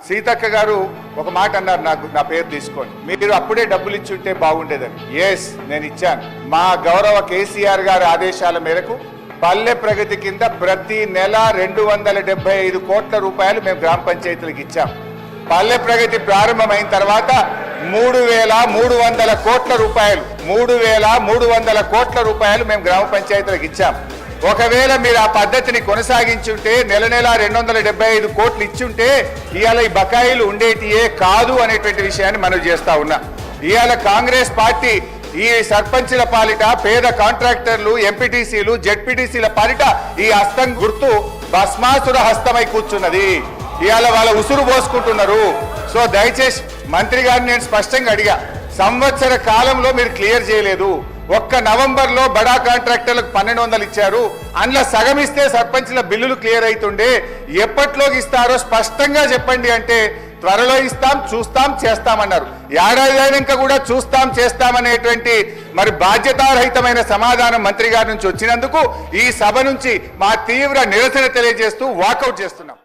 సీతక్క గారు ఒక మాట అన్నారు, నా పేరు తీసుకొని, మీరు అప్పుడే డబ్బులు ఇచ్చుంటే బాగుండేదని. ఎస్, నేను ఇచ్చాను. మా గౌరవ కేసీఆర్ గారి ఆదేశాల మేరకు పల్లె ప్రగతి కింద ప్రతి నెల 275 కోట్ల రూపాయలు మేము గ్రామ పంచాయతీలకు ఇచ్చాం. పల్లె ప్రగతి ప్రారంభమైన తర్వాత 3,300 కోట్ల రూపాయలు 3,300 కోట్ల రూపాయలు మేము గ్రామ పంచాయతీలకు ఇచ్చాం. ఒకవేళ మీరు ఆ పద్ధతిని కొనసాగించుంటే నెల 275 కోట్లు ఇచ్చుంటే ఇవాళ ఈ బకాయిలు ఉండేటియే కాదు అనేటువంటి విషయాన్ని మనం చేస్తా ఉన్నా. ఇవాళ కాంగ్రెస్ పార్టీ ఈ సర్పంచుల పాలిట, పేద కాంట్రాక్టర్లు, ఎంపీటీసీలు, జెడ్పీటీసీల పాలిట ఈ హస్తం గుర్తు భస్మాసుర హస్తమై కూర్చున్నది. ఇవాళ వాళ్ళ ఉసురు పోసుకుంటున్నారు. సో దయచేసి మంత్రి గారిని నేను స్పష్టంగా అడిగా, సంవత్సర కాలంలో మీరు క్లియర్ చేయలేదు. ఒక్క నవంబర్లో బడా కాంట్రాక్టర్లకు 1,200 ఇచ్చారు. అందులో సగం ఇస్తే సర్పంచ్ల బిల్లులు క్లియర్ అవుతుండే. ఎప్పట్లోకి ఇస్తారో స్పష్టంగా చెప్పండి అంటే త్వరలో ఇస్తాం, చూస్తాం, చేస్తామన్నారు. ఏడాది అయినాక కూడా చూస్తాం, చేస్తామనేటువంటి మరి బాధ్యతారహితమైన సమాధానం మంత్రి గారి నుంచి వచ్చినందుకు ఈ సభ నుంచి మా తీవ్ర నిరసన తెలియజేస్తూ వాకౌట్ చేస్తున్నాం.